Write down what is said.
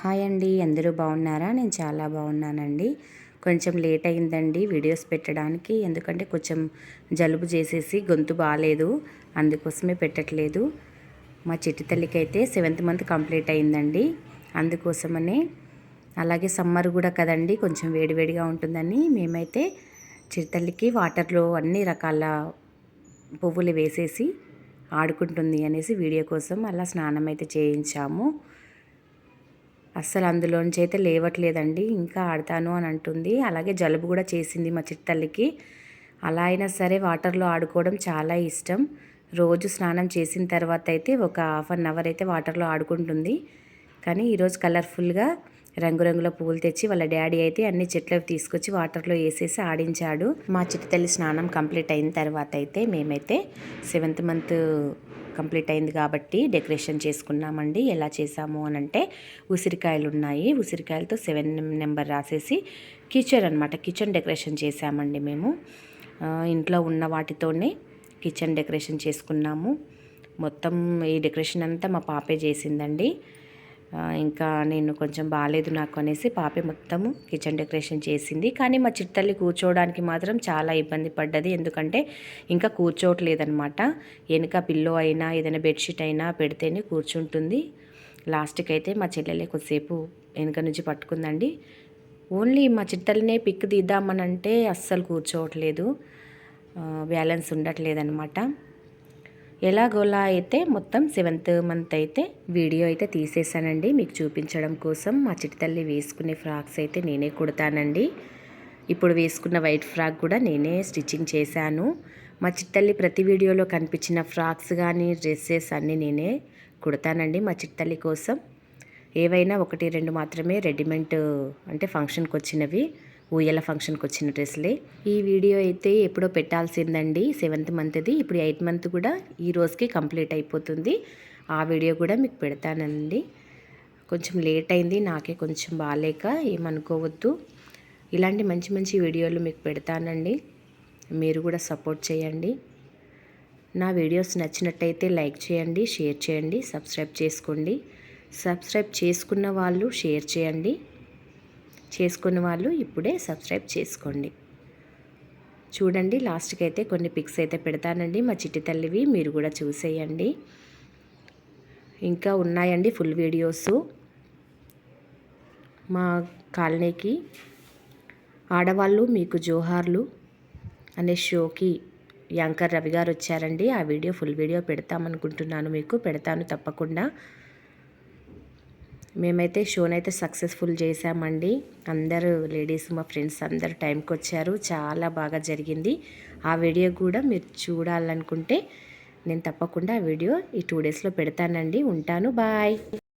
Hi అండి, అందరూ బాగున్నారా? నేను చాలా బాగున్నానండి. కొంచెం లేట్ అయిందండి వీడియోస్ పెట్టడానికి, ఎందుకంటే కొంచెం జలుబు చేసేసి గొంతు బాగాలేదు, అందుకోసమే పెట్టట్లేదు. మా చిట్టి తల్లికి అయితే 7th మంత్ కంప్లీట్ అయిందండి, అందుకోసమనే. అలాగే సమ్మర్ కూడా కదండి, కొంచెం వేడివేడిగా ఉంటుందని మేమైతే చిట్టి తల్లికి వాటర్లో అన్ని రకాల పువ్వులు వేసేసి ఆడుకుంటుంది అనేసి వీడియో కోసం అలా స్నానం అయితే చేయించాము. అస్సలు అందులోంచి అయితే లేవట్లేదండి, ఇంకా ఆడతాను అని అంటుంది. అలాగే జలుబు కూడా చేసింది మా చిట్టల్లికి. అలా అయినా సరే వాటర్లో ఆడుకోవడం చాలా ఇష్టం. రోజు స్నానం చేసిన తర్వాత అయితే ఒక ½ అవర్ అయితే వాటర్లో ఆడుకుంటుంది. కానీ ఈరోజు కలర్ఫుల్గా రంగురంగుల పువ్వులు తెచ్చి వాళ్ళ డాడీ అయితే అన్ని చెట్లకు తీసుకొచ్చి వాటర్లో వేసేసి ఆడించాడు. మా చిట్టి తల్లి స్నానం కంప్లీట్ అయిన తర్వాత అయితే మేమైతే 7th మంత్ కంప్లీట్ అయింది కాబట్టి డెకరేషన్ చేసుకున్నామండి. ఎలా చేసాము అని అంటే, ఉసిరికాయలు ఉన్నాయి, ఉసిరికాయలతో 7 నెంబర్ రాసేసి కిచెన్ డెకరేషన్ చేసామండి మేము. ఇంట్లో ఉన్న వాటితోనే కిచెన్ డెకరేషన్ చేసుకున్నాము. మొత్తం ఈ డెకరేషన్ అంతా మా పాపే చేసిందండి. ఇంకా నేను కొంచెం బాగాలేదు నాకు అనేసి పాపే మొత్తము కిచెన్ డెకరేషన్ చేసింది. కానీ మా చిట్టల్లి కూర్చోవడానికి మాత్రం చాలా ఇబ్బంది పడ్డది, ఎందుకంటే ఇంకా కూర్చోవట్లేదనమాట. వెనుక పిల్లో అయినా ఏదైనా బెడ్షీట్ అయినా పెడితేనే కూర్చుంటుంది. లాస్ట్కి అయితే మా చెల్లెలే కొద్దిసేపు వెనుక నుంచి పట్టుకుందండి. ఓన్లీ మా చిట్టల్లినే పిక్ తీద్దామనంటే అస్సలు కూర్చోవట్లేదు, బ్యాలెన్స్ ఉండట్లేదనమాట. ఎలాగోలా అయితే మొత్తం 7th మంత్ అయితే వీడియో అయితే తీసేసానండి మీకు చూపించడం కోసం. మా చిట్టి తల్లి వేసుకునే ఫ్రాక్స్ అయితే నేనే కుడతానండి. ఇప్పుడు వేసుకున్న వైట్ ఫ్రాక్ కూడా నేనే స్టిచ్చింగ్ చేశాను. మా చిట్టి తల్లి ప్రతి వీడియోలో కనిపించిన ఫ్రాక్స్ కానీ డ్రెస్సెస్ అన్నీ నేనే కుడతానండి మా చిట్టి తల్లి కోసం. ఏవైనా 1, 2 మాత్రమే రెడీమేడ్, అంటే ఫంక్షన్కి వచ్చినవి, ఊయల ఫంక్షన్కి వచ్చిన డ్రెస్లే. ఈ వీడియో అయితే ఎప్పుడో పెట్టాల్సిందండి 7th మంత్ది. ఇప్పుడు 8th మంత్ కూడా ఈ రోజుకి కంప్లీట్ అయిపోతుంది. ఆ వీడియో కూడా మీకు పెడతానండి. కొంచెం లేట్ అయింది, నాకే కొంచెం బాగాలేక ఏమనుకోవద్దు. ఇలాంటి మంచి మంచి వీడియోలు మీకు పెడతానండి, మీరు కూడా సపోర్ట్ చేయండి. నా వీడియోస్ నచ్చినట్టయితే లైక్ చేయండి, షేర్ చేయండి, సబ్స్క్రైబ్ చేసుకోండి. సబ్స్క్రైబ్ చేసుకున్న వాళ్ళు షేర్ చేయండి, చేసుకున్న వాళ్ళు ఇప్పుడే సబ్స్క్రైబ్ చేసుకోండి. చూడండి, లాస్ట్కి అయితే కొన్ని పిక్స్ అయితే పెడతానండి మా చిట్టి తల్లివి, మీరు కూడా చూసేయండి. ఇంకా ఉన్నాయండి ఫుల్ వీడియోస్. మా కాలనీకి ఆడవాళ్ళు మీకు జోహార్లు అనే షోకి యాంకర్ రవి గారు వచ్చారండి. ఆ వీడియో ఫుల్ వీడియో పెడతామనుకుంటున్నాను, మీకు పెడతాను తప్పకుండా. మేమైతే షోనైతే సక్సెస్ఫుల్ చేసామండి. అందరూ లేడీస్, మా ఫ్రెండ్స్ అందరూ టైంకి వచ్చారు, చాలా బాగా జరిగింది. ఆ వీడియో కూడా మీరు చూడాలనుకుంటే నేను తప్పకుండా ఆ వీడియో ఈ 2 డేస్లో పెడతానండి. ఉంటాను, బాయ్.